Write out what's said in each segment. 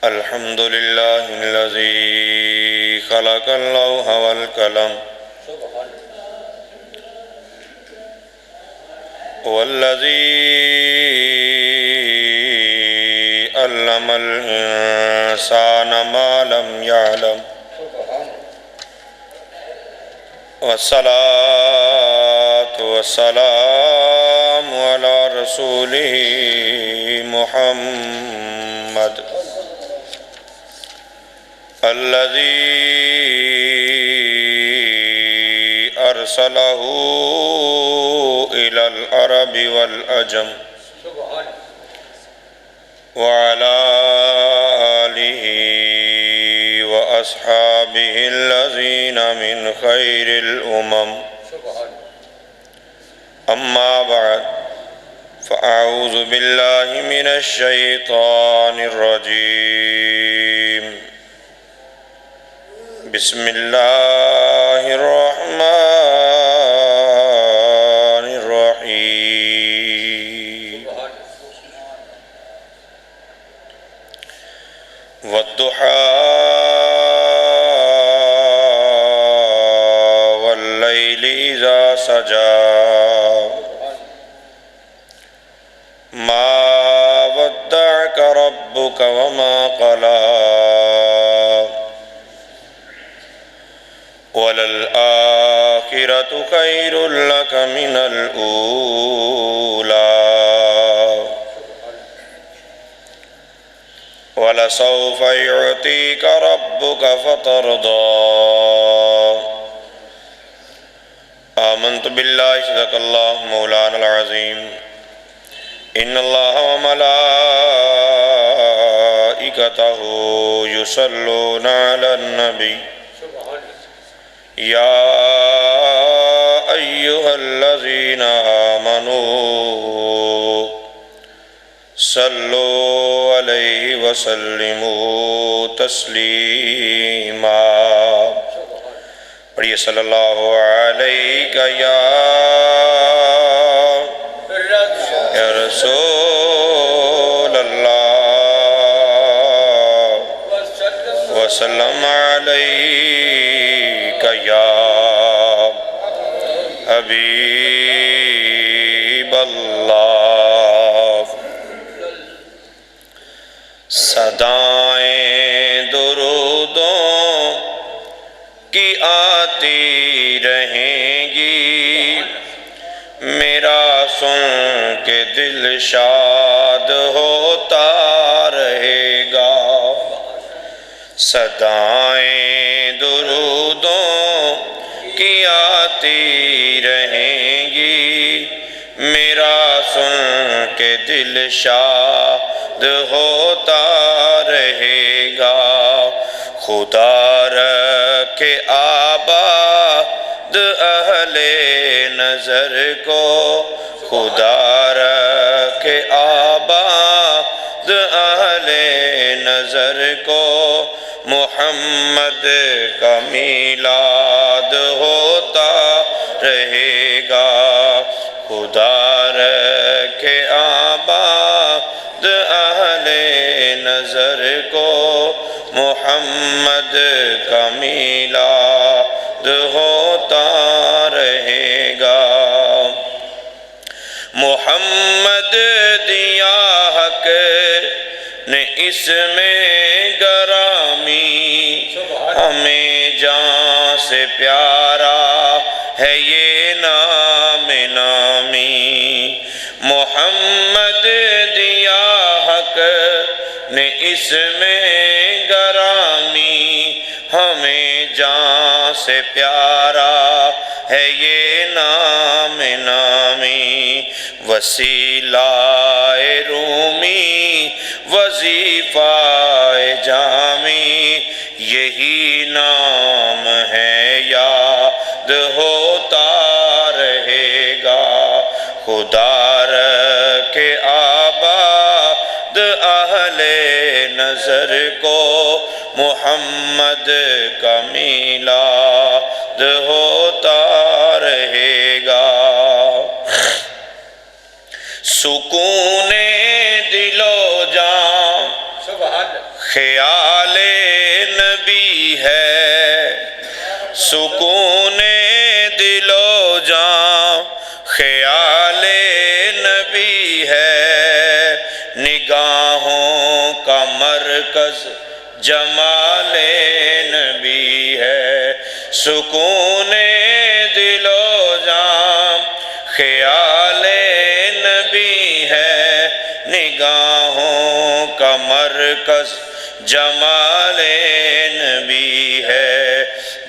الحمد لله الذي خلق اللوح والقلم والذي علم الإنسان ما لم يعلم والصلاة والسلام على رسوله محمد الذي أرسله إلى العرب والعجم وعلى آله وأصحابه الذين من خير الأمم أما بعد فأعوذ بالله من الشيطان الرجيم بسم الله الرحمن الرحيم والضحى والليل إذا سجى ما ودعك ربك وما قلى وللآخرة خير لك من الأولى ولسوف يعطيك ربك فترضى آمنت بالله صدق الله مولانا العظيم إن الله وملائكته يصلون على النبي يا أيها الذين آمنوا صلوا عليه وسلموا تسليما پڑھیے صلی اللہ علیہ یا رسول اللہ وسلم علیہ یا حبیب اللہ صدائیں درودوں کی آتی رہیں گی میرا سن کے دل شاد ہوتا رہے گا صدائیں درودوں کی آتی رہیں گی میرا سن کے دل شاد ہوتا رہے گا خدا رکھے آباد اہل نظر کو خدا رکھے آباد اہل نظر کو محمد کا میلاد ہوتا رہے گا خدا رکھے آباد اہل نظر کو محمد کا میلاد ہوتا رہے گا محمد دیا حق نے اس میں گرامی ہمیں جان سے پیارا ہے یہ نام نامی محمد دیا حق نے اس میں گرامی ہمیں جان سے پیارا ہے یہ نام نامی وسیلہ رومی وظیفہ جامی یہی نام ہے یاد ہوتا رہے گا خدا رکھے آباد اہل نظر کو محمد کا میلاد ہوتا رہے گا سکون دل و جان خیال نبی ہے سکون دل و جاں، خیال نبی ہے نگاہوں کا مرکز، جمال نبی ہے سکون دل و جاں، خیال نبی ہے نگاہوں کا مرکز، جمال نبی ہے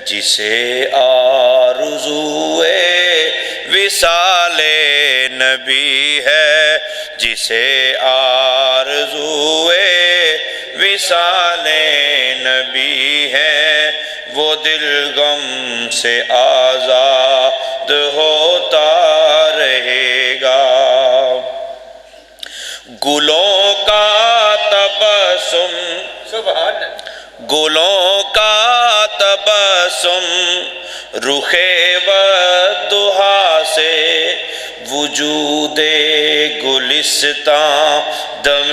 جسے آرزوئے وصال نبی ہے، جسے آرزوئے وصال نبی ہے، وہ دل غم سے آزاد ہوتا رہے گا۔ گلوں کا تبسم، سبحان، گلوں کا تبسم رخ والضحیٰ سے، وجود گلستاں دم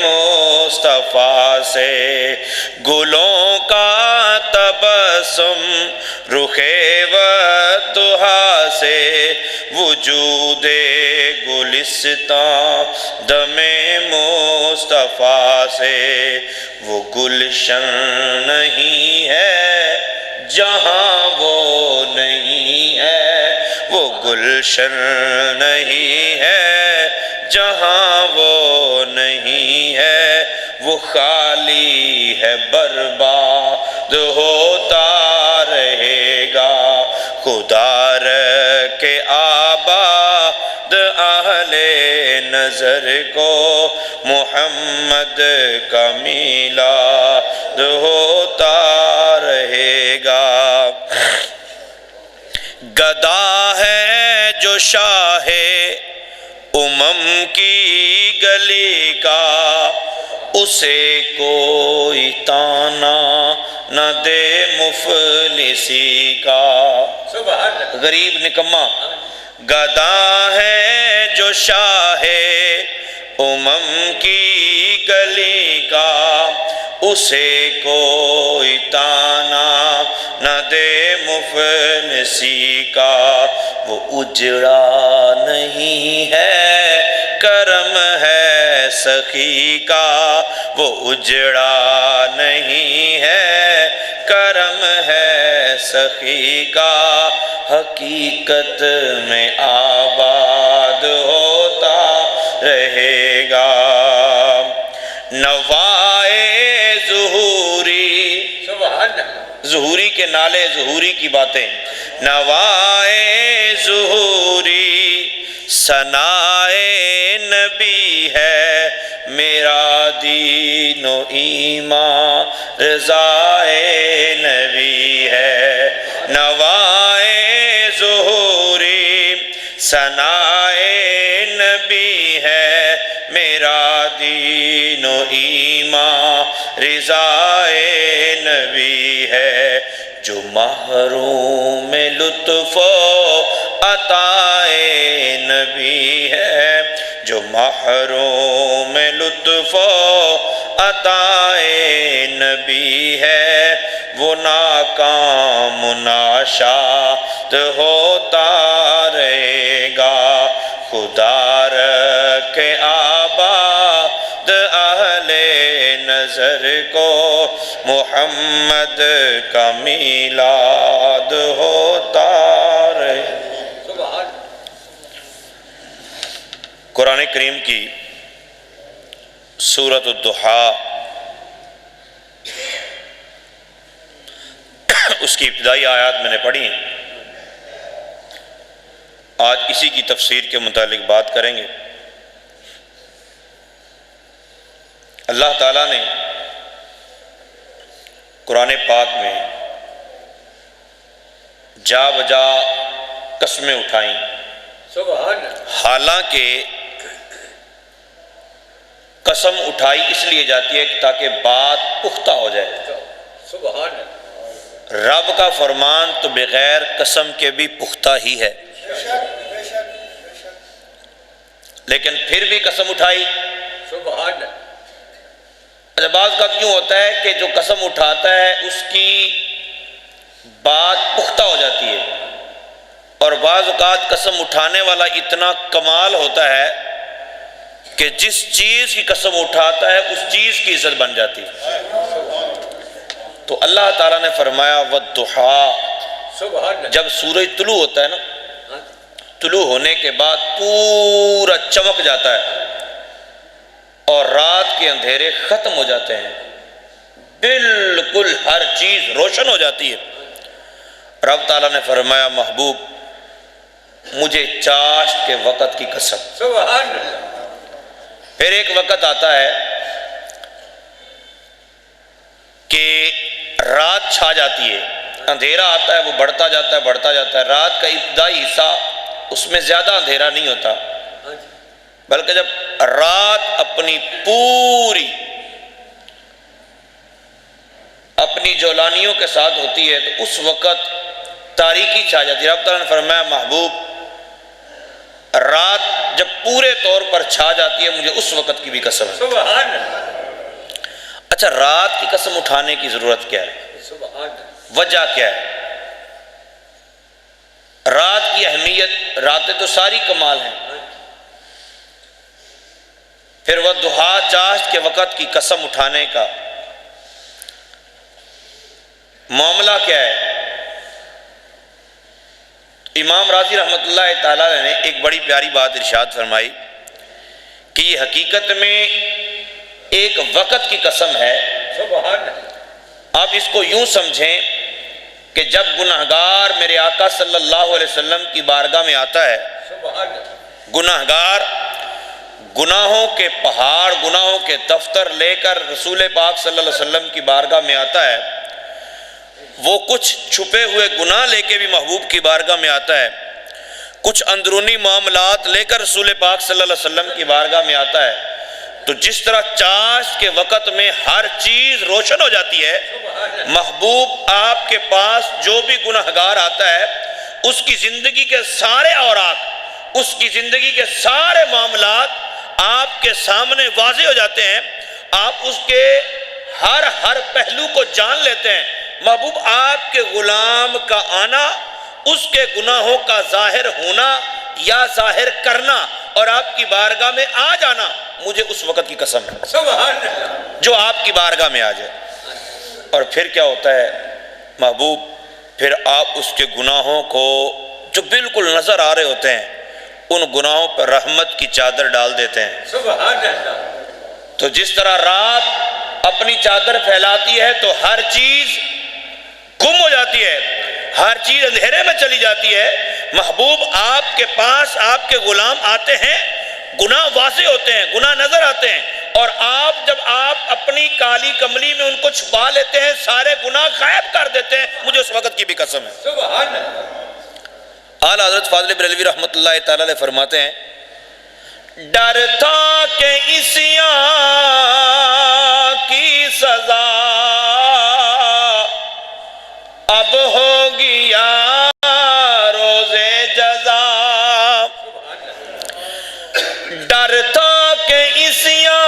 مصطفیٰ سے، گلوں کا تبسم رخ والضحیٰ سے، وجود گلستاں دم مصطفیٰ سے، وہ گلشن نہیں ہے جہاں وہ نہیں ہے، وہ گلشن نہیں ہے جہاں وہ نہیں ہے، وہ خالی ہے برباد ہوتا رہے گا۔ خدا رکھے آباد اہل نظر کو، محمد کا میلاد ہوتا رہے گا۔ گدا ہے جو شاہ کی گلی کا، اسے کوئی تانا نہ دے مفلسی کا۔ غریب نکما، گدا ہے جو شاہ کی گلی کا، اسے کوئی تانا نہ دے مفلسی کا۔ وہ اجڑا نہیں ہے کرم ہے سخی کا، وہ اجڑا نہیں ہے کرم ہے سخی کا، حقیقت میں آباد ہوتا رہے گا۔ نوائے ظہوری، ظہوری کے نالے، ظہوری کی باتیں، نوائے ظہوری ثنائے نبی ہے، میرا دین و ایمان رضائے نبی ہے۔ نوائے ظہوری ثنائے نبی ہے، میرا دین و ایمان رضائے نبی ہے۔ جو محروم لطف و عطائے نبی ہے، جو محروم لطف و عطائے نبی ہے، وہ ناکام ناشاد ہوتا رہے گا۔ خدا رکھے آباد اہل نظر کو، محمد کا میلاد ہوتا رہے۔ قرآن کریم کی سورۃ الضحیٰ، اس کی ابتدائی آیات میں نے پڑھی ہیں، آج اسی کی تفسیر کے متعلق بات کریں گے۔ اللہ تعالیٰ نے قرآن پاک میں جا بجا قسمیں اٹھائیں، حالانکہ قسم اٹھائی اس لیے جاتی ہے تاکہ بات پختہ ہو جائے۔ رب کا فرمان تو بغیر قسم کے بھی پختہ ہی ہے، لیکن پھر بھی قسم اٹھائی اچھا، بعض کا یوں ہوتا ہے کہ جو قسم اٹھاتا ہے اس کی بات پختہ ہو جاتی ہے، اور بعض اوقات قسم اٹھانے والا اتنا کمال ہوتا ہے کہ جس چیز کی قسم اٹھاتا ہے اس چیز کی عزت بن جاتی ہے۔ تو اللہ تعالیٰ نے فرمایا وَالضُّحَىٰ، جب سورج طلوع ہوتا ہے نا، طلوع ہونے کے بعد پورا چمک جاتا ہے اور رات کے اندھیرے ختم ہو جاتے ہیں، بالکل ہر چیز روشن ہو جاتی ہے، رب تعالیٰ نے فرمایا محبوب مجھے چاشت کے وقت کی قسم۔ سبحان اللہ۔ پھر ایک وقت آتا ہے کہ رات چھا جاتی ہے، اندھیرا آتا ہے، وہ بڑھتا جاتا ہے، رات کا ابتدائی حصہ اس میں زیادہ اندھیرا نہیں ہوتا، بلکہ جب رات اپنی پوری اپنی جولانیوں کے ساتھ ہوتی ہے تو اس وقت تاریکی چھا جاتی ہے۔ رب تعالیٰ نے فرمایا محبوب رات جب پورے طور پر چھا جاتی ہے مجھے اس وقت کی بھی قسم ہے۔ سبحان اللہ۔ اچھا، رات کی قسم اٹھانے کی ضرورت کیا ہے؟ سبحان اللہ۔ وجہ کیا ہے؟ رات کی اہمیت، راتیں تو ساری کمال ہیں، پھر وہ دہا چاشت کے وقت کی قسم اٹھانے کا معاملہ کیا ہے؟ امام راضی رحمۃ اللہ تعالیٰ نے ایک بڑی پیاری بات ارشاد فرمائی کہ یہ حقیقت میں ایک وقت کی قسم ہے۔ آپ اس کو یوں سمجھیں کہ جب گناہگار میرے آقا صلی اللہ علیہ وسلم کی بارگاہ میں آتا ہے، گناہگار گناہوں کے پہاڑ، گناہوں کے دفتر لے کر رسول پاک صلی اللہ علیہ وسلم کی بارگاہ میں آتا ہے، وہ کچھ چھپے ہوئے گناہ لے کے بھی محبوب کی بارگاہ میں آتا ہے، کچھ اندرونی معاملات لے کر رسول پاک صلی اللہ علیہ وسلم کی بارگاہ میں آتا ہے، تو جس طرح چاشت کے وقت میں ہر چیز روشن ہو جاتی ہے، محبوب آپ کے پاس جو بھی گناہگار آتا ہے اس کی زندگی کے سارے اوراق، اس کی زندگی کے سارے معاملات آپ کے سامنے واضح ہو جاتے ہیں، آپ اس کے ہر پہلو کو جان لیتے ہیں۔ محبوب آپ کے غلام کا آنا، اس کے گناہوں کا ظاہر ہونا یا ظاہر کرنا اور آپ کی بارگاہ میں آ جانا، مجھے اس وقت کی قسم ہے سبحان اللہ جو آپ کی بارگاہ میں آ جائے۔ اور پھر کیا ہوتا ہے محبوب؟ پھر آپ اس کے گناہوں کو جو بالکل نظر آ رہے ہوتے ہیں ان گناہوں پر رحمت کی چادر ڈال دیتے ہیں سبحان اللہ۔ تو جس طرح رات اپنی چادر پھیلاتی ہے تو ہر چیز گم ہو جاتی ہے، ہر چیز اندھیرے میں چلی جاتی ہے، محبوب آپ کے پاس آپ کے غلام آتے ہیں، گناہ واضح ہوتے ہیں، گناہ نظر آتے ہیں، اور جب آپ اپنی کالی کملی میں ان کو چھپا لیتے ہیں، سارے گناہ غائب کر دیتے ہیں، مجھے اس وقت کی بھی قسم ہے سبحان اللہ۔ اعلیٰ حضرت فاضل بریلوی رحمۃ اللہ تعالی علیہ فرماتے ہیں ڈر تھا کہ عصیاں کی سزا اب ہوگی یا روز جزا، ڈر تھا کہ عصیاں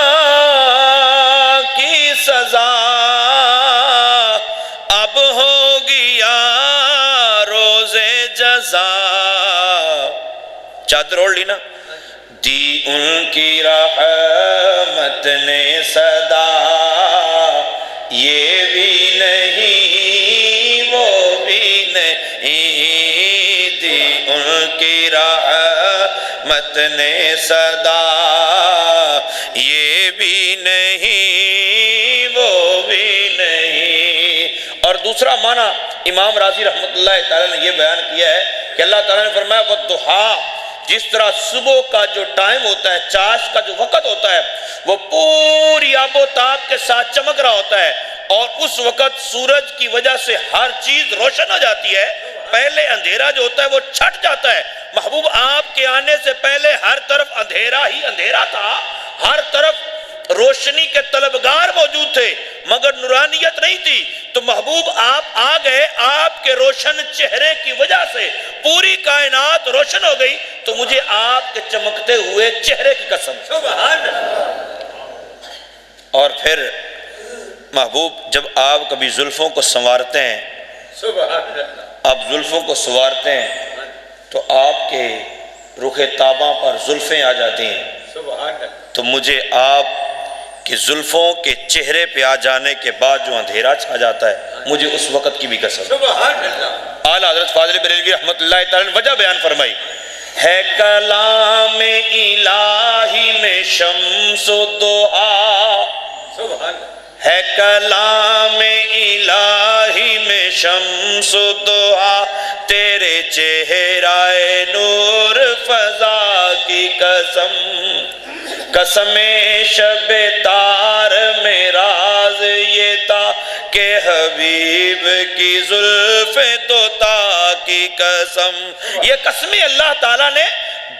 کی سزا اب ہوگی یا روز جزا۔ چادر اوڑھ لی نا، دی ان کی رحمت نے صدا، یہ بھی نہیں وہ بھی نہیں، دی ان کی رحمت نے صدا، یہ بھی نہیں وہ بھی نہیں۔ اور دوسرا معنی امام راضی رحمۃ اللہ تعالیٰ نے یہ بیان کیا ہے کہ اللہ تعالیٰ نے فرمایا وَالضُّحَىٰ، جس طرح صبح کا جو ٹائم ہوتا ہے، چاشت کا جو وقت ہوتا ہے، وہ پوری آب و تاب کے ساتھ چمک رہا ہوتا ہے، اور اس وقت سورج کی وجہ سے ہر چیز روشن ہو جاتی ہے، پہلے اندھیرا جو ہوتا ہے وہ چھٹ جاتا ہے۔ محبوب آپ کے آنے سے پہلے ہر طرف اندھیرا ہی اندھیرا تھا، ہر طرف روشنی کے طلبگار موجود تھے مگر نورانیت نہیں تھی، تو محبوب آپ آ گئے، آپ کے روشن چہرے کی وجہ سے پوری کائنات روشن ہو گئی، تو مجھے آپ کے چمکتے ہوئے چہرے کی قسم سبحان اللہ۔ اور پھر محبوب جب آپ کبھی زلفوں کو سنوارتے ہیں، آپ زلفوں کو سنوارتے ہیں تو آپ کے رخ تاباں پر زلفیں آ جاتی ہیں، تو مجھے آپ کہ زلفوں کے چہرے پہ آ جانے کے بعد جو اندھیرا چھا جاتا ہے، مجھے اس وقت کی بھی قسم۔ اعلیٰ حضرت فاضل بریلوی رحمۃ اللہ تعالی نے وجہ بیان فرمائی، ہے کلام الہی میں شمس و ضحیٰ، ہے کلام الہی میں شمس و ضحیٰ، تیرے چہرہ نور فضا کی قسم، قسم شب تار میں راز یہ تھا کہ حبیب کی زلف دوتا کی قسم۔ یہ قسمیں اللہ تعالیٰ نے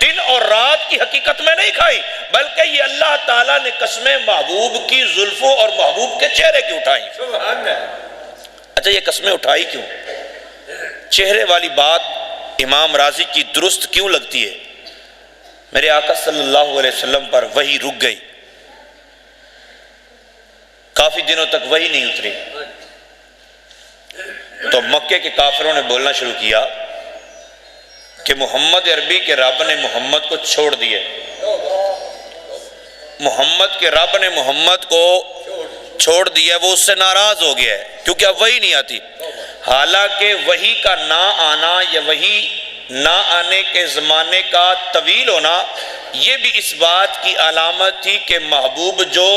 دن اور رات کی حقیقت میں نہیں کھائی، بلکہ یہ اللہ تعالیٰ نے قسمیں محبوب کی زلفوں اور محبوب کے چہرے کی اٹھائی۔ اچھا یہ قسمیں اٹھائی کیوں؟ چہرے والی بات امام راضی کی درست کیوں لگتی ہے؟ میرے آقا صلی اللہ علیہ وسلم پر وحی رک گئی، کافی دنوں تک وحی نہیں اتری، تو مکے کے کافروں نے بولنا شروع کیا کہ محمد عربی کے رب نے محمد کو چھوڑ دیا، محمد کے رب نے محمد کو چھوڑ دیا، وہ اس سے ناراض ہو گیا ہے کیونکہ اب وحی نہیں آتی۔ حالانکہ وحی کا نہ آنا یا وحی نہ آنے کے زمانے کا طویل ہونا یہ بھی اس بات کی علامت تھی کہ محبوب جو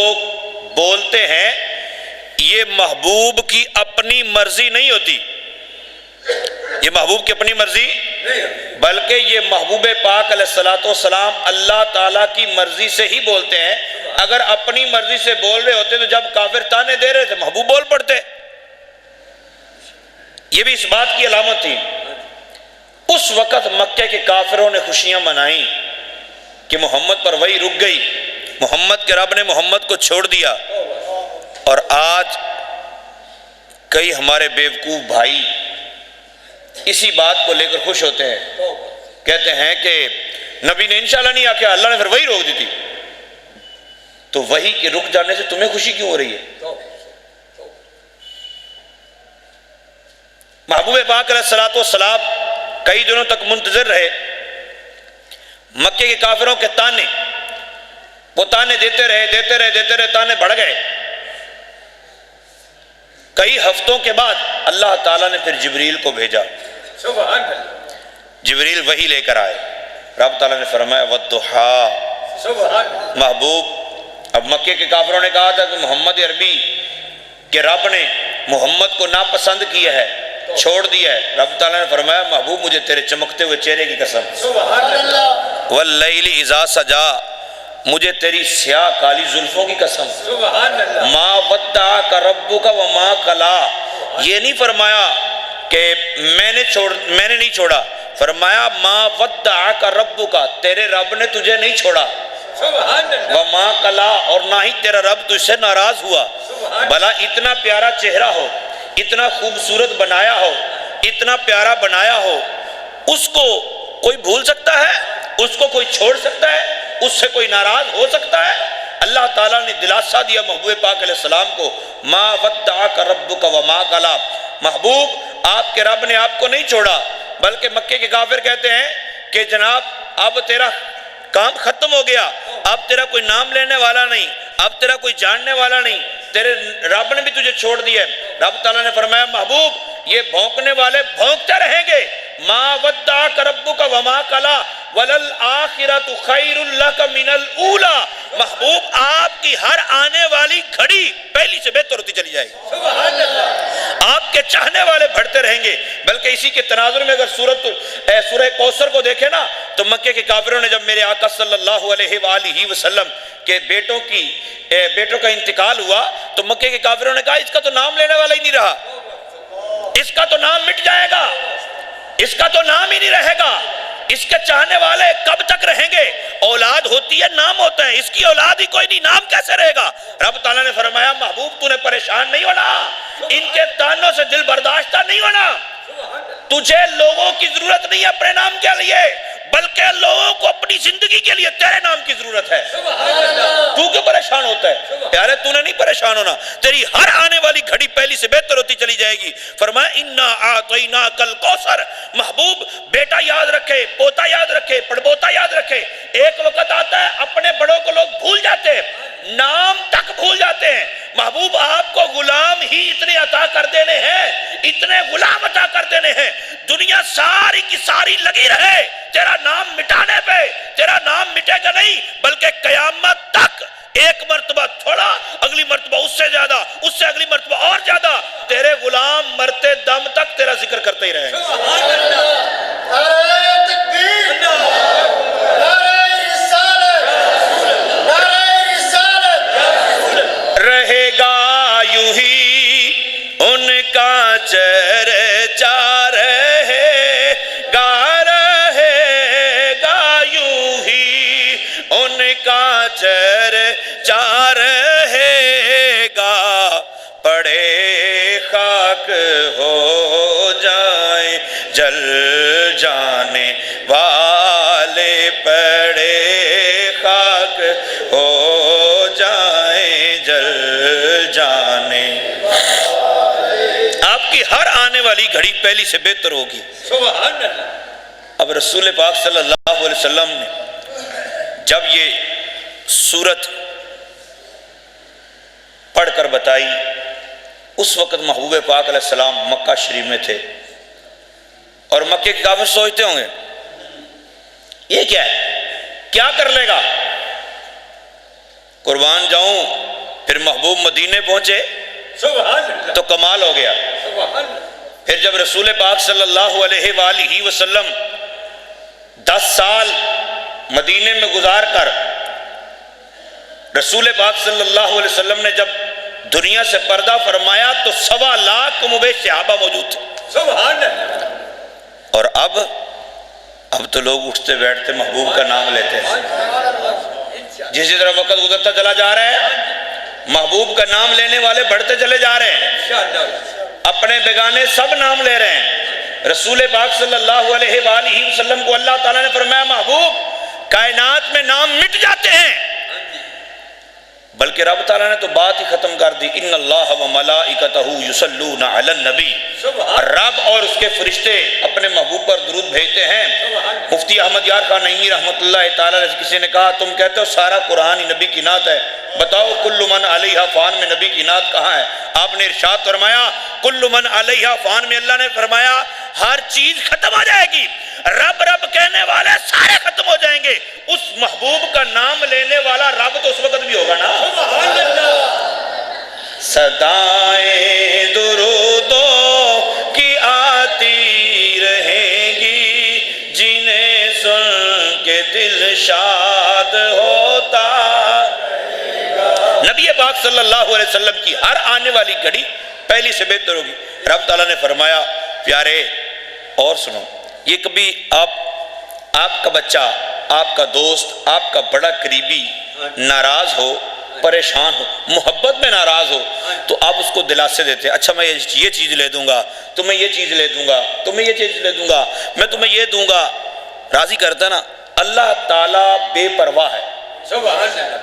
بولتے ہیں یہ محبوب کی اپنی مرضی نہیں ہوتی، یہ محبوب کی اپنی مرضی بلکہ یہ محبوب پاک علیہ السلام اللہ تعالیٰ کی مرضی سے ہی بولتے ہیں۔ اگر اپنی مرضی سے بول رہے ہوتے تو جب کافر تانے دے رہے تھے محبوب بول پڑتے، یہ بھی اس بات کی علامت تھی۔ اس وقت مکے کے کافروں نے خوشیاں منائیں کہ محمد پر وحی رک گئی، محمد کے رب نے محمد کو چھوڑ دیا، اور آج کئی ہمارے بیوقوف بھائی اسی بات کو لے کر خوش ہوتے ہیں، کہتے ہیں کہ نبی نے انشاءاللہ نہیں آکے اللہ نے پھر وحی روک دی تھی، تو وحی کے رک جانے سے تمہیں خوشی کیوں ہو رہی ہے؟ محبوب پاک علیہ السلام کئی دنوں تک منتظر رہے، مکے کے کافروں کے تانے، وہ تانے دیتے رہے، تانے بڑھ گئے۔ کئی ہفتوں کے بعد اللہ تعالیٰ نے پھر جبریل کو بھیجا، جبریل وحی لے کر آئے، رب تعالیٰ نے فرمایا وَالضُّحَىٰ، محبوب اب مکے کے کافروں نے کہا تھا کہ محمد عربی کہ رب نے محمد کو ناپسند کیا ہے، چھوڑ دیا ہے، رب تعالیٰ نے فرمایا محبوب مجھے تیرے چمکتے ہوئے چہرے کی قسم، وَاللَّيْلِ إِذَا سَجَا، مجھے تیری سیاہ کالی زلفوں کی قسم، مَا وَدَّعَكَ رَبُّكَ وَمَا قَلَا، یہ نہیں فرمایا کہ میں نے نہیں چھوڑا، فرمایا مَا وَدَّعَكَ رَبُّكَ، تیرے رب نے تجھے نہیں چھوڑا، وَمَا قَلَا، اور نہ ہی تیرا رب تجھ سے ناراض ہوا۔ بھلا اتنا پیارا چہرہ ہو، اتنا خوبصورت بنایا ہو، اتنا پیارا بنایا ہو، اس کو کوئی بھول سکتا ہے؟ اس کو کوئی چھوڑ سکتا ہے؟ اس سے کوئی ناراض ہو سکتا ہے؟ اللہ تعالیٰ نے دلاسا دیا محبوب پاک علیہ السلام کو، ما ودعک ربک وما قلی، محبوب آپ کے رب نے آپ کو نہیں چھوڑا، بلکہ مکے کے کافر کہتے ہیں کہ جناب اب تیرا کام ختم ہو گیا، اب تیرا کوئی نام لینے والا نہیں، اب تیرا کوئی جاننے والا نہیں، تیرے رب نے بھی تجھے چھوڑ دیا ہے۔ رب تعالیٰ نے فرمایا محبوب یہ بھونکنے والے بھونکتے رہیں گے، ما ودعک ربک وما قلی وَلَلْآخِرَةُ خَيْرٌ لَكَ مِنَ الْأُولَى، محبوب آپ کی ہر آنے والی گھڑی پہلی سے بہتر ہوتی چلی جائے گی، آپ کے چاہنے والے بڑھتے رہیں گے۔ بلکہ اسی کے تناظر میں اگر سورہ کوثر کو دیکھیں نا تو مکے کے کافروں نے جب میرے آقا صلی اللہ علیہ وآلہ وسلم کے بیٹوں کا انتقال ہوا تو مکے کے کافروں نے کہا اس کا تو نام لینے والا ہی نہیں رہا، اس کا تو نام مٹ جائے گا، اس کا تو نام ہی نہیں رہے گا، اس کے چاہنے والے کب تک رہیں گے؟ اولاد ہوتی ہے نام ہوتا ہے، اس کی اولاد ہی کوئی نہیں، نام کیسے رہے گا؟ رب تعالیٰ نے فرمایا محبوب تو نے پریشان نہیں ہونا، ان کے تانوں سے دل برداشتہ نہیں ہونا، تجھے لوگوں کی ضرورت نہیں اپنے نام کے لیے، بلکہ لوگوں کو اپنی زندگی کے لیے تیرے نام کی ضرورت ہے۔ تو کیوں پریشان ہوتا ہے؟ پیارے تو نے نہیں پریشان ہونا، تیری ہر آنے والی گھڑی پہلی سے بہتر ہوتی چلی جائے گی۔ فرمایا اِنَّا أَعْطَيْنَاكَ الْكَوْثَرَ، محبوب بیٹا یاد رکھے، پوتا یاد رکھے، پڑپوتا یاد رکھے۔ ایک وقت آتا ہے اپنے بڑوں کو لوگ بھول جاتے ہیں، نام تک بھول جاتے ہیں۔ محبوب آپ کو غلام ہی اتنے عطا کر دینے ہیں، اتنے غلام عطا کر دینے ہیں، دنیا ساری کی ساری لگی رہے تیرا نام مٹانے پہ، تیرا نام مٹے گا نہیں بلکہ قیامت تک ایک مرتبہ تھوڑا، اگلی مرتبہ اس سے زیادہ، اس سے اگلی مرتبہ اور زیادہ، تیرے غلام مرتے دم تک تیرا ذکر کرتے ہی رہیں گے۔ سبحان اللہ، نعرہ تکبیر، نعرہ رسالت، نعرہ رسالت، رہے گا یوں ہی ان کا چرچا، رہے گا یوں ہی ان کا چرچا، رہے گا پڑے خاک ہو جائیں جل جانے والے، پڑے خاک ہو جائیں جل جانے۔ آپ کی ہر آنے والی گھڑی پہلی سے بہتر ہوگی۔ سبحان اللہ۔ اب رسول پاک صلی اللہ علیہ وسلم نے جب یہ سورت پڑھ کر بتائی، اس وقت محبوب پاک علیہ السلام مکہ شریف میں تھے، اور مکے کے کافر سوچتے ہوں گے یہ کیا ہے، کیا کر لے گا؟ قربان جاؤں، پھر محبوب مدینے پہنچے سبحان اللہ، تو کمال ہو گیا۔ سبحان اللہ۔ پھر جب رسول پاک صلی اللہ علیہ وآلہ وسلم 10 سال مدینے میں گزار کر رسول پاک صلی اللہ علیہ وسلم نے جب دنیا سے پردہ فرمایا تو 1.25 لاکھ مبیش صحابہ موجود تھے۔ سبحان اللہ۔ اور اب تو لوگ اٹھتے بیٹھتے محبوب کا نام لیتے ہیں۔ جس طرح وقت گزرتا چلا جا رہا ہے، محبوب کا نام لینے والے بڑھتے چلے جا رہے ہیں، اپنے بیگانے سب نام لے رہے ہیں۔ رسول پاک صلی اللہ علیہ وآلہ وسلم کو اللہ تعالیٰ نے فرمایا محبوب کائنات میں نام مٹ جاتے ہیں، بلکہ رب تعالیٰ نے تو بات ہی ختم کر دی، ان اللہ و ملائکتہ یصلون علی النبی، رب اور اس کے فرشتے اپنے محبوب پر درود بھیجتے ہیں۔ مفتی احمد یار خان نعیمی رحمۃ اللہ تعالیٰ نے کسی نے کہا تم کہتے ہو سارا قرآن ہی نبی کی نعت ہے، بتاؤ کل من علیہا فان میں نبی کی نعت کہاں ہے؟ آپ نے ارشاد فرمایا کل من علیہا فان میں اللہ نے فرمایا ہر چیز ختم ہو جائے گی، رب رب کہنے والے سارے ختم ہو جائیں گے، اس محبوب کا نام لینے والا رب تو اس وقت بھی ہوگا نا۔ صدائیں درودوں کی آتی رہیں گی، جنہیں سن کے دل شاد ہوتا۔ نبی پاک صلی اللہ علیہ وسلم کی ہر آنے والی گھڑی پہلی سے بہتر ہوگی۔ رب تعالیٰ نے فرمایا پیارے اور سنو، یہ کبھی آپ کا بچہ، آپ کا دوست، آپ کا بڑا قریبی ناراض ہو، پریشان ہو، محبت میں ناراض ہو تو آپ اس کو دلاسے دیتے ہیں، اچھا میں یہ چیز لے دوں گا، تمہیں یہ چیز لے دوں گا، تمہیں یہ چیز لے دوں گا، میں تمہیں یہ دوں گا، راضی کرتا نا۔ اللہ تعالیٰ بے پرواہ ہے،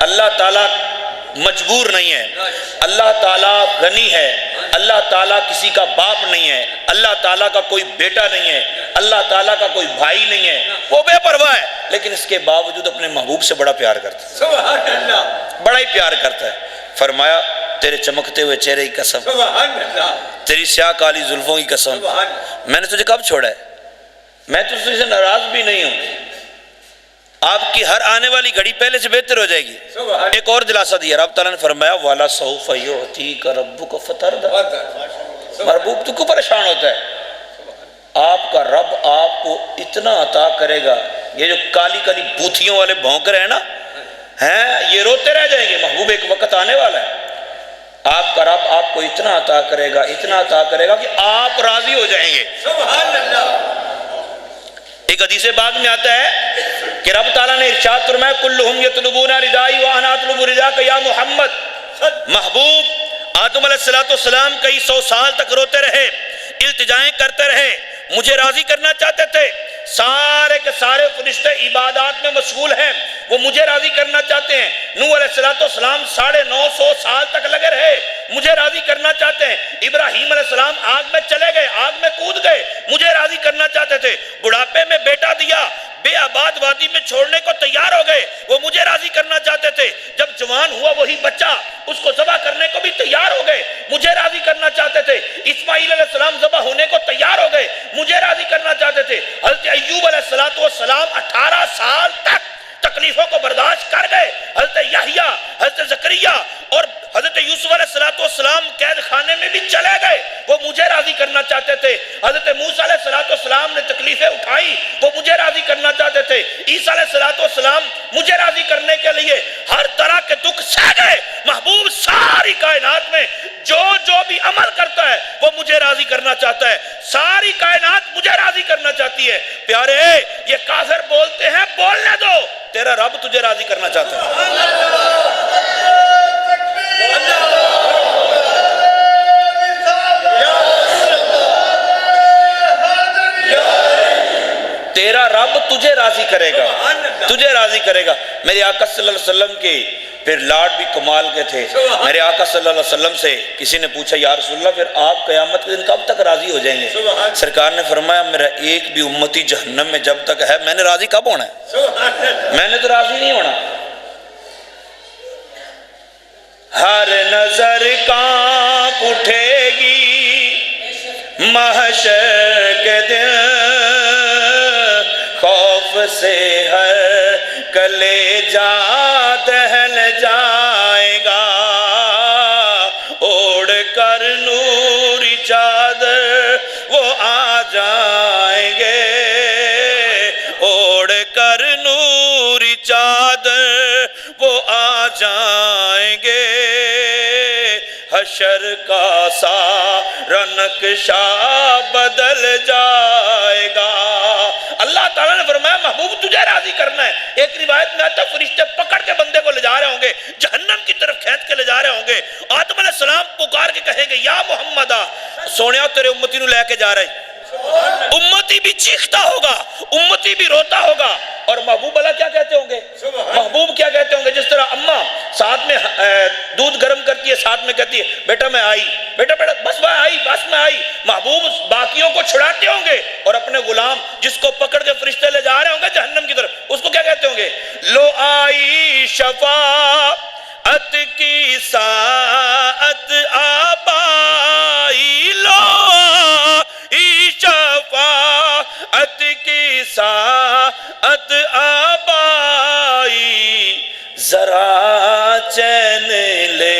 اللہ تعالیٰ مجبور نہیں ہے، اللہ تعالیٰ غنی ہے، اللہ تعالیٰ کسی کا باپ نہیں ہے، اللہ تعالیٰ کا کوئی بیٹا نہیں ہے، اللہ تعالیٰ کا کوئی بھائی نہیں ہے، وہ بے پرواہ ہے، لیکن اس کے باوجود اپنے محبوب سے بڑا پیار کرتا ہے، سبحان اللہ، بڑا ہی پیار کرتا ہے۔ فرمایا تیرے چمکتے ہوئے چہرے کی قسم، سبحان اللہ، تیری سیاہ کالی زلفوں کی قسم، میں نے تجھے کب چھوڑا ہے، میں تجھ سے ناراض بھی نہیں ہوں، آپ کی ہر آنے والی گھڑی پہلے سے بہتر ہو جائے گی۔ ایک اور دلاسا دیا، رب تعالیٰ نے فرمایا وَلَا سَوْفَ يُعْتِيكَ رَبُّكَ فَتَرْضَىٰ۔ محبوب تو کیوں پریشان ہوتا ہے؟ آپ کا رب آپ کو اتنا عطا کرے گا، یہ جو کالی کالی بوتھیوں والے بھونک رہے ہیں نا، یہ روتے رہ جائیں گے، محبوب ایک وقت آنے والا ہے، آپ کا رب آپ کو اتنا عطا کرے گا، اتنا عطا کرے گا کہ آپ راضی ہو جائیں گے۔ سبحان اللہ۔ ایک حدیث بعد میں آتا ہے کہ رب تعالیٰ نے ارشاد فرمایا کلہم یطلبون ردائی وانا اطلب رداک یا محمد۔ محبوب آدم علیہ السلام کئی 100 سال تک روتے رہے، التجائیں کرتے رہے، مجھے راضی کرنا چاہتے تھے، سارے کے سارے فرشتے عبادات میں مشغول ہیں، وہ مجھے راضی کرنا چاہتے ہیں۔ نوح علیہ السلام 950 سال تک لگے رہے، مجھے راضی کرنا چاہتے ہیں۔ ابراہیم علیہ السلام آگ میں چلے گئے، آگ میں کود گئے، مجھے راضی کرنا چاہتے تھے۔ بڑھاپے میں بیٹا دیا، بے آباد وادی میں چھوڑنے کو تیار ہو گئے، وہ مجھے راضی کرنا چاہتے تھے۔ جب جوان ہوا وہی بچہ، اس کو ذبح کرنے کو بھی تیار ہو گئے، مجھے راضی کرنا چاہتے تھے۔ اسماعیل علیہ السلام ذبح ہونے کو تیار ہو گئے، مجھے راضی کرنا چاہتے تھے۔ حضرت ایوب علیہ السلام 18 سال تک تکلیفوں کو برداشت کر گئے۔ حضرت یحییٰ، حضرت زکریا اور حضرت یوسف علیہ السلام قید خانے میں بھی چلے گئے، وہ مجھے راضی کرنا چاہتے تھے۔ حضرت موسیٰ علیہ السلام نے تکلیفیں اٹھائی، وہ مجھے راضی کرنا چاہتے تھے۔ عیسیٰ علیہ السلام مجھے راضی کرنے کے لیے ہر طرح کے دکھ سہ گئے۔ محبوب ساری کائنات میں جو بھی عمل کرتا ہے وہ مجھے راضی کرنا چاہتا ہے، ساری کائنات مجھے راضی کرنا چاہتی ہے۔ پیارے، یہ کافر بولتے ہیں، بولنے دو، تیرا رب تجھے راضی کرنا چاہتا ہے۔ تیرا رب تجھے راضی کرے گا، تجھے راضی کرے گا۔ میرے آقا صلی اللہ علیہ وسلم کے پھر لاڈ بھی کمال کے تھے۔ میرے آقا صلی اللہ علیہ وسلم سے کسی نے پوچھا، یا رسول اللہ پھر آپ قیامت کے دن کب تک راضی ہو جائیں گے؟ سرکار نے فرمایا، میرا ایک بھی امتی جہنم میں جب تک ہے، میں نے راضی کب ہونا ہے؟ میں نے تو راضی نہیں ہونا۔ ہر نظر کانپ اٹھے گی محشر کے دن، خوف سے ہر کلیجہ دہل جائے گا، اوڑھ کر نوری چادر وہ آ جائیں گے، اوڑھ کر نوری چادر وہ آ جائیں گے، حشر کا سارا نقشہ بدل جائے گا۔ اللہ تعالیٰ نے فرمایا، محبوب تجھے راضی کرنا ہے۔ ایک روایت میں آتا ہے، فرشتے پکڑ کے بندے کو لے جا رہے ہوں گے، جہنم کی طرف کھینچ کے لے جا رہے ہوں گے۔ آدم علیہ السلام پکار کے کہیں گے، یا محمد، سونیا تیرے امتی نو لے کے جا رہے۔ امتی بھی چیختا ہوگا، امتی بھی روتا ہوگا، اور محبوب اللہ کیا کہتے ہوں گے؟ محبوب کیا کہتے ہوں گے؟ جس طرح اماں ساتھ میں دودھ گرم کرتی ہے، ساتھ میں کہتی ہے، بیٹا میں آئی، بیٹا بس میں آئی، بس میں آئی۔ محبوب باقیوں کو چھڑاتے ہوں گے، اور اپنے غلام جس کو پکڑ کے فرشتے لے جا رہے ہوں گے جہنم کی طرف، اس کو کیا کہتے ہوں گے؟ لو آئی شفاعت کی ساعت آبائی، لو آئی شفاعت کی ساعت آبائی، ذرا چین لے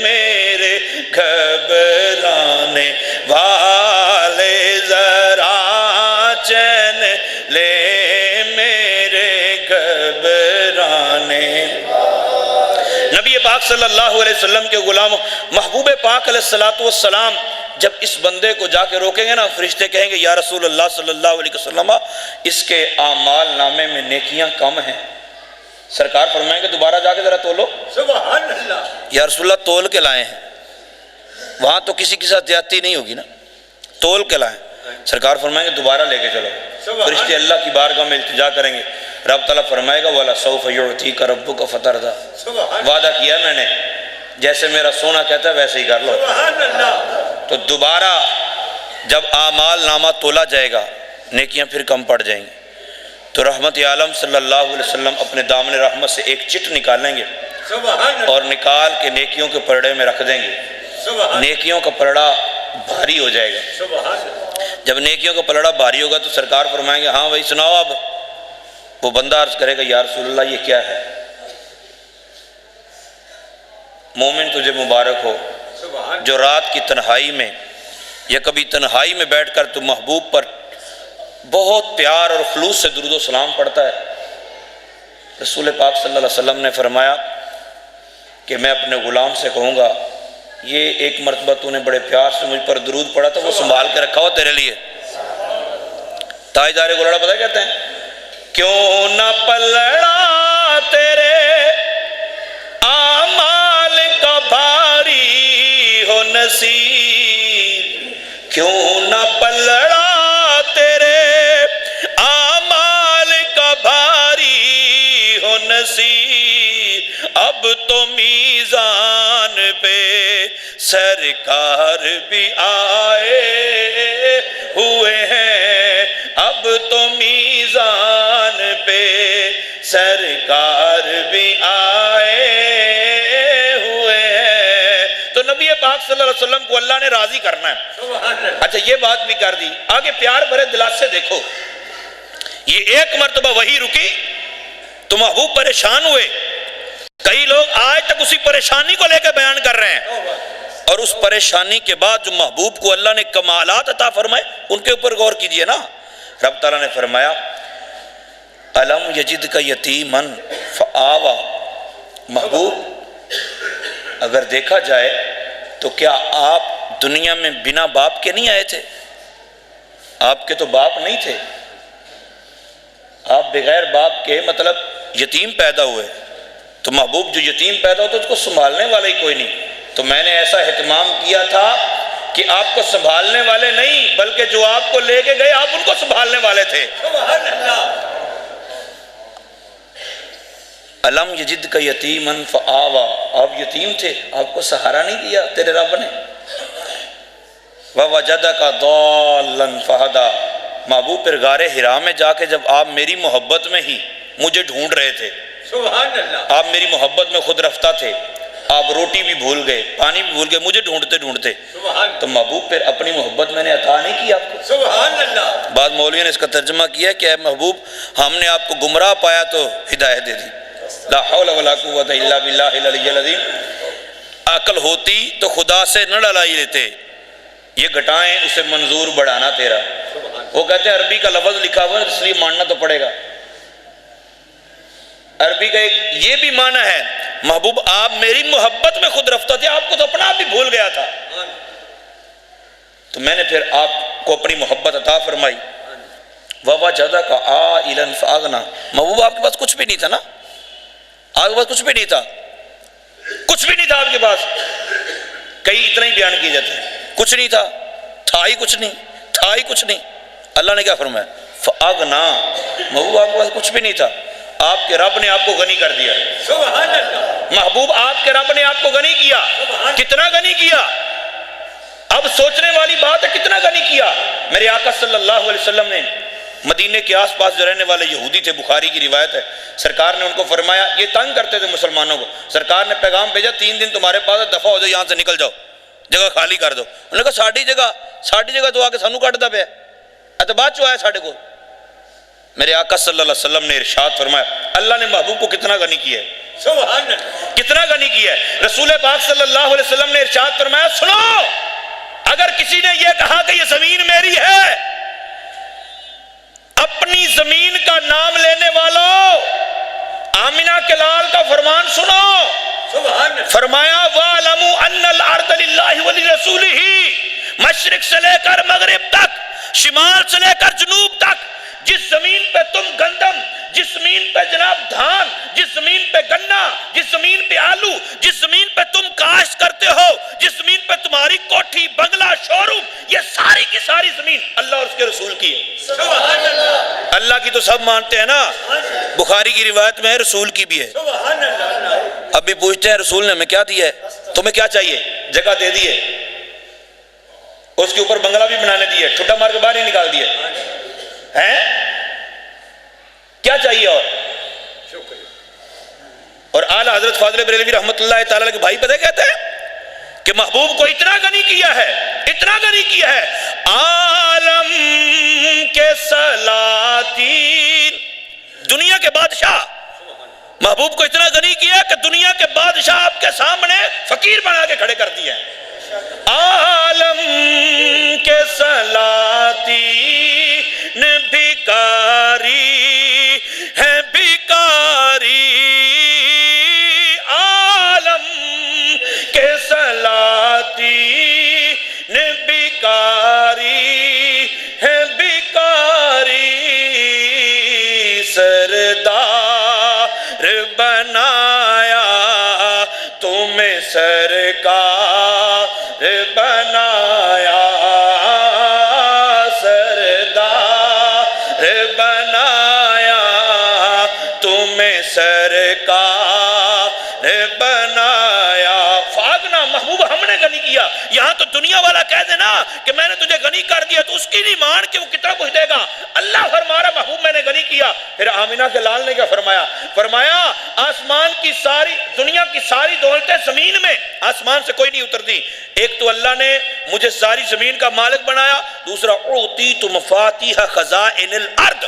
میرے گھبرانے والے، ذرا چین لے میرے گھبرانے۔ نبی پاک صلی اللہ علیہ وسلم کے غلام محبوب پاک علیہ السلام جب اس بندے کو جا کے روکیں گے نا، فرشتے کہیں گے، یا رسول اللہ صلی اللہ علیہ وسلم، اس کے اعمال نامے میں نیکیاں کم ہیں۔ سرکار فرمائیں گے، دوبارہ جا کے ذرا تولو۔ سبحان اللہ۔ یا رسول اللہ تول کے لائے ہیں، وہاں تو کسی کے ساتھ زیادتی نہیں ہوگی نا، تول کے لائے۔ سرکار فرمائیں گے، دوبارہ لے کے چلو۔ فرشتے اللہ کی بارگاہ میں التجا کریں گے، رب تعالیٰ فرمائے گا، وَلَسَوْفَ يُعْتِيكَ رَبُّكَ فَتَرْضَىٰ، وعدہ کیا میں نے، جیسے میرا سونا کہتا ہے ویسے ہی کر لو۔ سبحان اللہ۔ تو دوبارہ جب اعمال نامہ تولا جائے گا، نیکیاں پھر کم پڑ جائیں گی، تو رحمت عالم صلی اللہ علیہ وسلم اپنے دامن رحمت سے ایک چٹ نکالیں گے، اور نکال کے نیکیوں کے پرڑے میں رکھ دیں گے۔ نیکیوں کا پرڑا بھاری ہو جائے گا۔ جب نیکیوں کا پلڑا بھاری ہوگا تو سرکار فرمائیں گے، ہاں بھائی سناؤ اب۔ وہ بندہ عرض کرے گا، یا رسول اللہ یہ کیا ہے؟ مومن تجھے مبارک ہو جو رات کی تنہائی میں یا کبھی تنہائی میں بیٹھ کر تو محبوب پر بہت پیار اور خلوص سے درود و سلام پڑھتا ہے۔ رسول پاک صلی اللہ علیہ وسلم نے فرمایا کہ میں اپنے غلام سے کہوں گا، یہ ایک مرتبہ تو نے بڑے پیار سے مجھ پر درود پڑھا تھا، وہ سنبھال کے رکھا ہو تیرے لیے۔ تاجدار گولڑا پتہ کہتے ہیں، کیوں نہ پلڑا تیرے اعمال کا بھاری ہو نصیب، کیوں نہ پلڑا تیرے تو میزان پہ سرکار بھی آئے ہوئے ہیں، اب تو میزان پہ سرکار بھی آئے ہوئے ہیں۔ تو نبی پاک صلی اللہ علیہ وسلم کو اللہ نے راضی کرنا ہے۔ اچھا یہ بات بھی کر دی، آگے پیار بھرے دلات سے دیکھو، یہ ایک مرتبہ وہی رکی تو محبوب پریشان ہوئے، کئی لوگ آج تک اسی پریشانی کو لے کے بیان کر رہے ہیں، اور اس پریشانی کے بعد جو محبوب کو اللہ نے کمالات عطا فرمائے ان کے اوپر غور کیجئے نا۔ رب تعالیٰ نے فرمایا الم یجدک یتیما فآویٰ، محبوب اگر دیکھا جائے تو کیا آپ دنیا میں بنا باپ کے نہیں آئے تھے؟ آپ کے تو باپ نہیں تھے، آپ بغیر باپ کے مطلب یتیم پیدا ہوئے، تو محبوب جو یتیم پیدا ہوتا اس کو سنبھالنے والا ہی کوئی نہیں، تو میں نے ایسا اہتمام کیا تھا کہ آپ کو سنبھالنے والے نہیں بلکہ جو آپ کو لے کے گئے آپ ان کو سنبھالنے والے تھے۔ سبحان اللہ۔ الم یجدک یتیما فآویٰ، آپ یتیم تھے، آپ کو سہارا نہیں دیا تیرے رب نے۔ ووجدک ضالا فہدیٰ، محبوب پھر غار حرا میں جا کے جب آپ میری محبت میں ہی مجھے ڈھونڈ رہے تھے، سبحان اللہ۔ آپ میری محبت میں خود رفتہ تھے، آپ روٹی بھی بھول گئے، پانی بھی بھول گئے، مجھے ڈھونڈتے ڈھونڈتے، تو محبوب پھر اپنی محبت میں نے عطا نہیں کی آپ کو۔ سبحان اللہ۔ بعض مولویوں نے اس کا ترجمہ کیا کہ اے محبوب ہم نے آپ کو گمراہ پایا تو ہدایت دے دی، لا حول ولا قوت الا باللہ العلی العظیم۔ عقل ہوتی تو خدا سے نہ لڑائی لیتے، یہ گھٹائیں اسے منظور بڑھانا تیرا۔ وہ کہتے ہیں عربی کا لفظ لکھا ہوا ہے اس لیے ماننا تو پڑے گا، عربی کا ایک یہ بھی معنی ہے محبوب آپ میری محبت میں خود رفتہ تھے، آپ کو تو اپنا آپ بھی بھول گیا تھا، تو میں نے پھر آپ کو اپنی محبت عطا فرمائی۔ ووجدک عائلا فاغنیٰ، محبوب آپ کے پاس کچھ بھی نہیں تھا نا، آپ کے پاس کچھ بھی نہیں تھا، کچھ بھی نہیں تھا آپ کے پاس، کئی اتنا ہی بیان کیے جاتے ہیں، کچھ نہیں تھا، تھا ہی کچھ نہیں، تھا ہی کچھ نہیں۔ اللہ نے کیا فرمایا؟ فاغنیٰ، محبوب آپ کے پاس کچھ بھی نہیں تھا، آپ کے رب نے آپ کو غنی کر دیا۔ سبحان اللہ۔ محبوب آپ کے رب نے آپ کو غنی کیا، کتنا غنی کیا؟ اب سوچنے والی بات ہے کتنا غنی کیا۔ میرے آقا صلی اللہ علیہ وسلم نے مدینے کے آس پاس جو رہنے والے یہودی تھے، بخاری کی روایت ہے، سرکار نے ان کو فرمایا، یہ تنگ کرتے تھے مسلمانوں کو، سرکار نے پیغام بھیجا 3 دن تمہارے پاس ہے، دفع ہو جاؤ، یہاں سے نکل جاؤ، جگہ خالی کر دو۔ انہوں نے کہا ساڑھی جگہ تو آکے سانو کٹ دا پیا، اعتبار چو آیا ساڑھے کو۔ میرے آقا صلی اللہ علیہ وسلم نے ارشاد فرمایا اللہ نے محبوب کو کتنا غنی کیا ہے، سبحان اللہ۔ کتنا غنی کیا ہے۔ رسول پاک صلی اللہ علیہ وسلم نے ارشاد فرمایا سنو، اگر کسی نے یہ کہا کہ یہ زمین میری ہے، اپنی زمین کا نام لینے والوں آمنہ کے لال کا فرمان سنو، سبحان اللہ۔ فرمایا وَاعْلَمُوا أَنَّ الْأَرْضَ لِلَّهِ وَلِرَسُولِهِ، مشرق سے لے کر مغرب تک، شمال سے لے کر جنوب تک، جس زمین پہ تم گندم، جس زمین پہ جناب دھان، جس زمین پہ گنا، جس زمین پہ آلو، جس زمین پہ تم کاشت کرتے ہو، جس زمین پہ تمہاری کوٹھی بنگلہ شو روم، یہ ساری کی ساری زمین اللہ اور اس کے رسول کی ہے۔ سبحان اللہ۔ اللہ کی تو سب مانتے ہیں نا، بخاری کی روایت میں ہے رسول کی بھی ہے۔ سبحان اللہ۔ اب بھی پوچھتے ہیں رسول نے ہمیں کیا دیا ہے، تمہیں کیا چاہیے؟ جگہ دے دیے، اس کے اوپر بنگلہ بھی بنانے دیے، ٹھٹا مار کے باہر ہی نکال دیے ہیں، کیا چاہیے اور؟ اور اعلیٰ حضرت فاضل بریلوی رحمت اللہ تعالیٰ کے بھائی پتہ کہتے ہیں کہ محبوب کو اتنا غنی کیا ہے، اتنا غنی کیا ہے، عالم کے سلاطین، دنیا کے بادشاہ، محبوب کو اتنا غنی کیا کہ دنیا کے بادشاہ آپ کے سامنے فقیر بنا کے کھڑے کر دیا ہے۔ عالم کے سلاطین بھکاری ہے بھکاری، عالم کے سلاطین بھکاری ہے بھکاری، سردار بنایا تمہیں سرکار بنایا، سردار بنایا تمہیں سرکار یہاں تو دنیا والا کہہ دے نا کہ میں نے تجھے غنی کر دیا تو اس کی نہیں مان کہ وہ کتنا کچھ دے گا. اللہ فرما رہا محبوب میں نے غنی کیا. پھر آمینہ کے لال نے کیا فرمایا؟ فرمایا آسمان کی ساری دنیا کی ساری دولتیں زمین میں، آسمان سے کوئی نہیں اترتی. ایک تو اللہ نے مجھے ساری زمین کا مالک بنایا، دوسرا اعطیت مفاتیح خزائن الارض،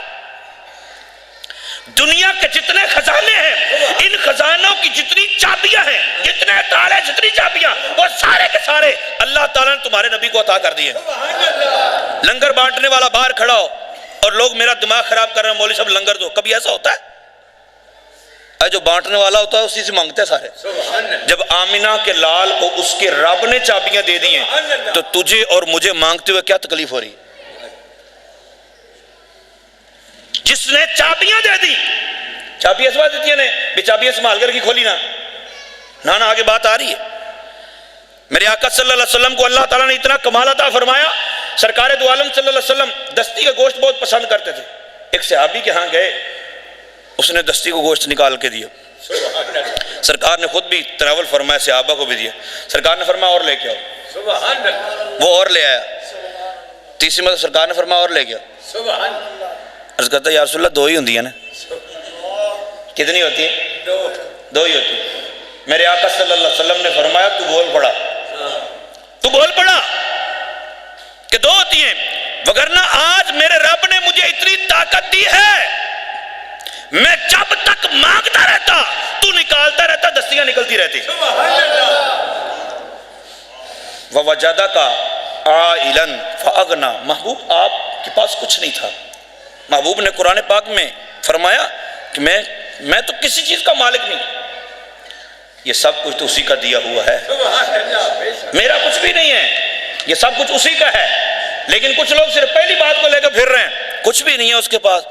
دنیا کے جتنے خزانے ہیں، ان خزانوں کی جتنی چابیاں ہیں، جتنے تالے، جتنی چابیاں، وہ سارے کے سارے اللہ تعالیٰ نے تمہارے نبی کو عطا کر دیے. لنگر بانٹنے والا باہر کھڑا ہو اور لوگ میرا دماغ خراب کر رہے ہیں، مولوی صاحب لنگر دو. کبھی ایسا ہوتا ہے؟ جو بانٹنے والا ہوتا ہے اسی سے مانگتے ہیں سارے. جب آمینہ کے لال کو اس کے رب نے چابیاں دے دی ہیں تو تجھے اور مجھے مانگتے ہوئے کیا تکلیف ہو رہی؟ جس نے چابیاں دے دی، چابیاں اس بات دیتی ہیں بھی چابیاں سنبھال کر کی کھولی نا آگے بات آ رہی ہے. میرے آقا صلی اللہ علیہ وسلم کو اللہ تعالیٰ نے اتنا کمال عطا فرمایا. سرکار دو عالم صلی اللہ علیہ وسلم دستی کا گوشت بہت پسند کرتے تھے. ایک صحابی کے ہاں گئے، اس نے دستی کو گوشت نکال کے دیا. سرکار نے خود بھی تراول فرمایا، صحابہ کو بھی دیا. سرکار نے فرمایا اور لے کے آؤ، وہ اور لے آیا. تیسری مرتبہ سرکار نے فرمایا اور لے کے آؤ. عرض کرتا ہے یا رسول اللہ دو ہی ہوندی ہیں نا. کتنی ہوتی ہیں؟ دو ہی ہوتی ہیں. میرے آقا صلی اللہ علیہ وسلم نے فرمایا تو بول پڑا کہ دو ہوتی ہیں، وگرنہ آج میرے رب نے مجھے اتنی طاقت دی ہے، میں جب تک مانگتا رہتا تو نکالتا رہتا، دستیاں نکلتی رہتی. وَوَجَدَكَ عَائِلًا فَأَغْنَى، محبوب آپ کے پاس کچھ نہیں تھا. محبوب نے قرآن پاک میں فرمایا کہ میں تو کسی چیز کا مالک نہیں، یہ سب کچھ تو اسی کا دیا ہوا ہے، میرا کچھ بھی نہیں ہے، یہ سب کچھ اسی کا ہے. لیکن کچھ لوگ صرف پہلی بات کو لے کر پھر رہے ہیں، کچھ بھی نہیں ہے اس کے پاس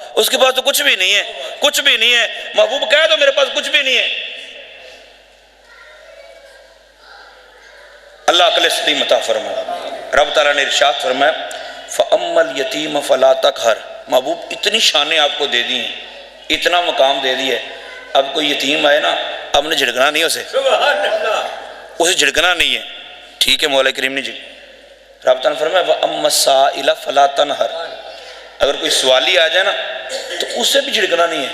تو کچھ بھی نہیں ہے، کچھ بھی نہیں ہے. محبوب کہہ دو میرے پاس کچھ بھی نہیں ہے. اللہ عقل سلیم عطا فرمائے. رب تعالیٰ نے ارشاد فرمایا فَأَمَّا الْيَتِيمَ فَلَا تَقْهَرْ. محبوب اتنی شانیں آپ کو دے دی ہیں، اتنا مقام دے دی ہے، اب کوئی یتیم آئے نا اب نے جھڑکنا نہیں اسے جھڑکنا نہیں ہے. ٹھیک ہے مولا کریم نے جی. رب تعالیٰ نے فرمایا وَأَمَّا السَّائِلَ فَلَا تَنْهَرْ. اگر کوئی سوالی آ جائے نا تو اس سے بھی جھڑکنا نہیں ہے.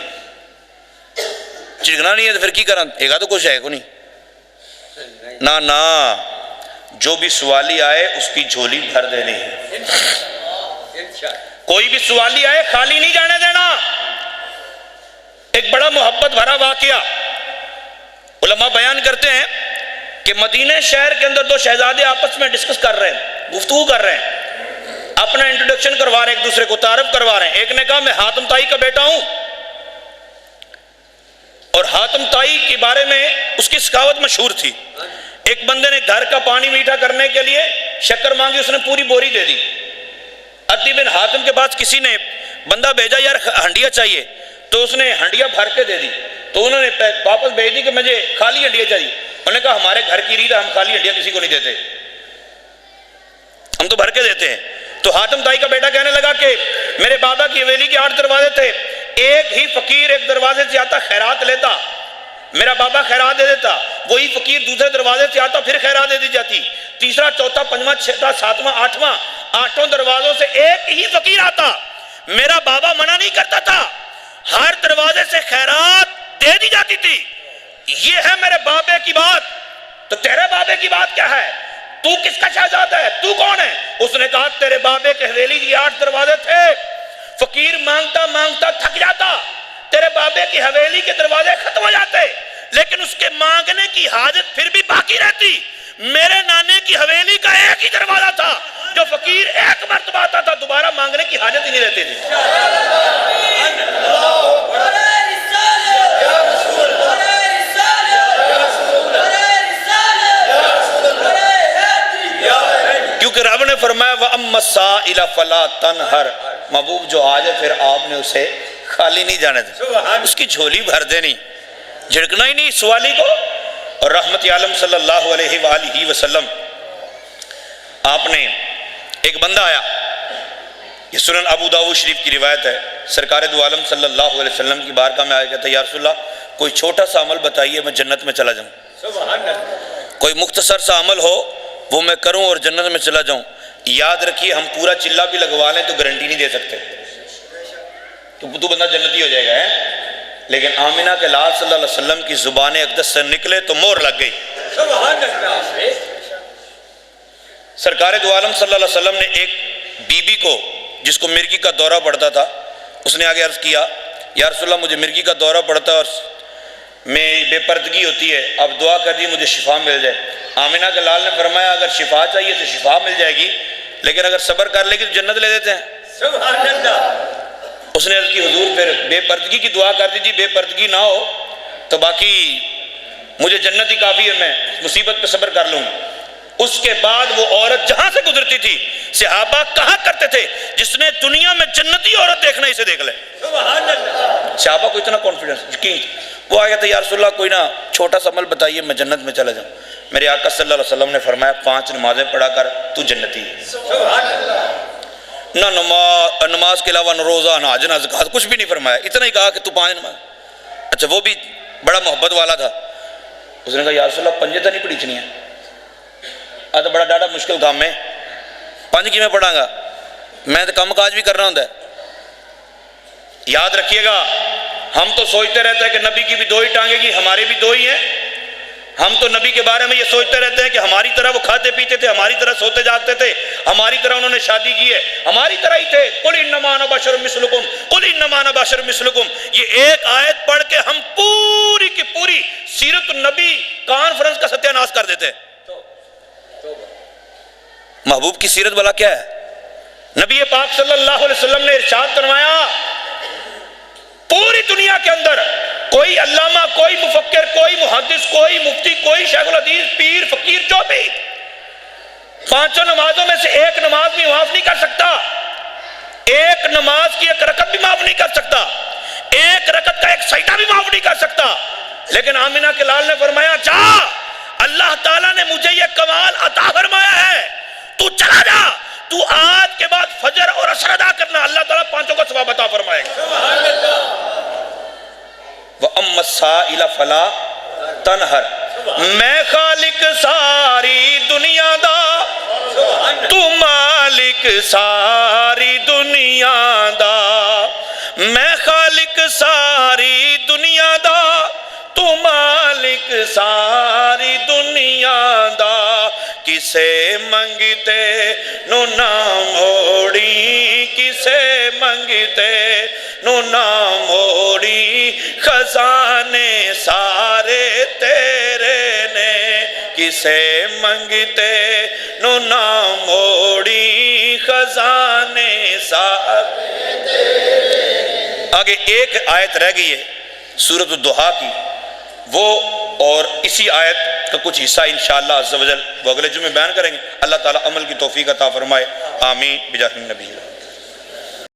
تو پھر کی کرنا؟ ایک تو کچھ ہے کو نہیں نا جو بھی سوالی آئے اس کی جھولی بھر دینی ہے. کوئی بھی سوالی آئے خالی نہیں جانے دینا. ایک بڑا محبت بھرا واقعہ علماء بیان کرتے ہیں کہ مدینہ شہر کے اندر دو شہزادے آپس میں ڈسکس کر رہے ہیں، گفتگو کر رہے ہیں، اپنا انٹروڈکشن کروا رہے ہیں، ایک دوسرے کو تعارف کروا رہے ہیں. ایک نے کہا میں حاتم طائی کا بیٹا ہوں، اور حاتم طائی کے بارے میں اس کی سخاوت مشہور تھی. ایک بندے نے گھر کا پانی میٹھا کرنے کے لیے شکر مانگی، اس نے پوری بوری دے دی. عدی بن حاتم کے پاس کسی نے بندہ بھیجا یار ہنڈیا چاہیے، تو اس نے ہنڈیا بھر کے دے دی. تو انہوں نے واپس بھیج دی کہ مجھے خالی ہنڈیا چاہیے. انہوں نے کہا ہمارے گھر کی ریت ہے، ہم خالی ہنڈیا کسی کو نہیں دیتے، ہم تو بھر کے دیتے ہیں. تو حاتم طائی کا بیٹا کہنے لگا کہ میرے بابا کی حویلی کے 8 دروازے تھے، ایک ہی فقیر ایک دروازے سے آتا خیرات لیتا، میرا بابا خیرات دے دیتا، وہی فقیر دوسرے دروازے سے آتا پھر خیرات دے دی جاتی، تیسرا چوتھا پنجواں چھٹا ساتواں آٹھواں، 8 دروازوں سے ایک ہی فقیر آتا. میرا بابا منع نہیں کرتا تھا، ہر دروازے سے خیرات دے دی جاتی تھی. یہ ہے میرے بابے کی بات. تو تیرے بابے کی بات کیا ہے؟ تو کس کا شہزادہ ہے؟ تو کون ہے؟ اس نے کہا تیرے بابے کے حویلی کی 8 دروازے تھے، فقیر مانگتا مانگتا تھک جاتا، تیرے بابے کی حویلی کے دروازے ختم ہو جاتے، لیکن اس کے مانگنے کی حاجت پھر بھی باقی رہتی. میرے نانے کی حویلی کا ایک ہی دروازہ تھا، جو فقیر ایک مرتبہ آتا تھا دوبارہ مانگنے کی حاجت ہی نہیں رہتی تھی. کیونکہ رب نے فرمایا وَأَمَّا السَّائِلَ فَلَا تَنْهَرْ. محبوب جو آ جائے پھر آپ نے اسے خالی نہیں جانے دیں، اس کی جھولی بھر دینی، جھڑکنا ہی نہیں سوالی کو. اور رحمت عالم صلی اللہ علیہ وآلہ وسلم آپ نے ایک بندہ آیا، یہ سنن ابو داؤد شریف کی روایت ہے، سرکار دو عالم صلی اللہ علیہ وسلم کی بارگاہ میں آیا کہتا ہے یا رسول اللہ کوئی چھوٹا سا عمل بتائیے میں جنت میں چلا جاؤں. کوئی مختصر سا عمل ہو وہ میں کروں اور جنت میں چلا جاؤں. یاد رکھیے ہم پورا چلا بھی لگوا لیں تو گارنٹی نہیں دے سکتے تو بندہ جنتی ہو جائے گا لیکن آمینہ کے لال صلی اللہ علیہ وسلم کی زبان اقدس سے نکلے تو مہر لگ گئی. سبحان اللہ. سرکار دو عالم صلی اللہ علیہ وسلم نے ایک بی بی کو جس کو مرگی کا دورہ پڑتا تھا، اس نے آگے عرض کیا یا رسول اللہ مجھے مرگی کا دورہ پڑتا ہے اور میں بے پردگی ہوتی ہے، اب دعا کر دی مجھے شفا مل جائے. آمینہ کے لال نے فرمایا اگر شفا چاہیے تو شفا مل جائے گی، لیکن اگر صبر کر لے گی تو جنت لے دیتے ہیں. سبحان اللہ. اس نے عرض کی حضور پھر بے پردگی کی دعا کر دیجیے، بے پردگی نہ ہو تو باقی مجھے جنت ہی کافی ہے، میں مصیبت پہ صبر کر لوں. اس کے بعد وہ عورت جہاں سے گزرتی تھی صحابہ کہا کرتے تھے جس نے دنیا میں جنتی عورت دیکھنا اسے دیکھ لے. سبحان اللہ. صحابہ کو اتنا کانفیڈنس یقین. وہ آیا تھا یا رسول اللہ کوئی نہ چھوٹا سا عمل بتائیے میں جنت میں چلا جاؤں. میرے آقا صلی اللہ علیہ وسلم نے فرمایا 5 نمازیں پڑھا کر تو جنتی ہے. سبحان اللہ. نہ نماز کے علاوہ نہ روزہ نہ حج نہ زکات کچھ بھی نہیں فرمایا، اتنا ہی کہا کہ تو 5 نماز. اچھا وہ بھی بڑا محبت والا تھا. اس نے کہا یا رسول اللہ 5 تو نہیں پڑھی ہے، تو بڑا ڈاڑا مشکل کام ہے 5 کی میں پڑھاں گا، میں تو کام کاج بھی کرنا ہوتا ہے. یاد رکھیے گا ہم تو سوچتے رہتے ہیں کہ نبی کی بھی 2 ہی ٹانگیں گی، ہمارے بھی 2 ہی ہیں. ہم تو نبی کے بارے میں یہ سوچتے رہتے ہیں کہ ہماری طرح وہ کھاتے پیتے تھے، ہماری طرح سوتے جاگتے تھے، ہماری طرح انہوں نے شادی کی ہے، ہماری طرح ہی تھے. قل انما انا بشر مثلکم قل انما انا بشر مثلکم. یہ ایک آیت پڑھ کے ہم پوری کی پوری سیرت النبی کانفرنس کا ستیہ ناش کر دیتے ہیں. محبوب کی سیرت والا کیا ہے؟ نبی پاک صلی اللہ علیہ وسلم نے ارشاد فرمایا پوری دنیا کے اندر کوئی علامہ، کوئی مفکر، کوئی محدث، کوئی مفتی، کوئی شیخ الحدیث، پیر، فقیر، جو بھی 5 نمازوں میں سے ایک نماز بھی معاف نہیں کر سکتا. ایک نماز کی 1 رکعت بھی معاف نہیں کر سکتا، 1 رکعت کا 1 سجدہ بھی معاف نہیں کر سکتا. لیکن آمینہ کے لال نے فرمایا جا اللہ تعالیٰ نے مجھے یہ کمال عطا فرمایا ہے، تو چلا جا، تو آج کے بعد فجر اور عصر ادا کرنا، اللہ تعالیٰ 5 کا ثواب عطا فرمائے گا. سبحان اللہ. وَأَمَّا السَّائِلَ فَلَا تَنْهَرْ. میں خالق ساری دنیا دا، تو مالک ساری دنیا دا. میں خالق ساری دنیا دا، تو مالک ساری دنیا دا. کسے منگتے نو نہ موڑی، کسے منگتے نو نہ موڑی. خزانے سارے تیرے نے، کسے منگتے نو نہ موڑی. خزانے سارے تیرے نے. آگے ایک آیت رہ گئی ہے سورۃ الضحیٰ کی، وہ اور اسی آیت کا کچھ حصہ انشاءاللہ عز و جل وہ اگلے جمعے بیان کریں گے. اللہ تعالیٰ عمل کی توفیق عطا فرمائے. آمین بجاہ النبی.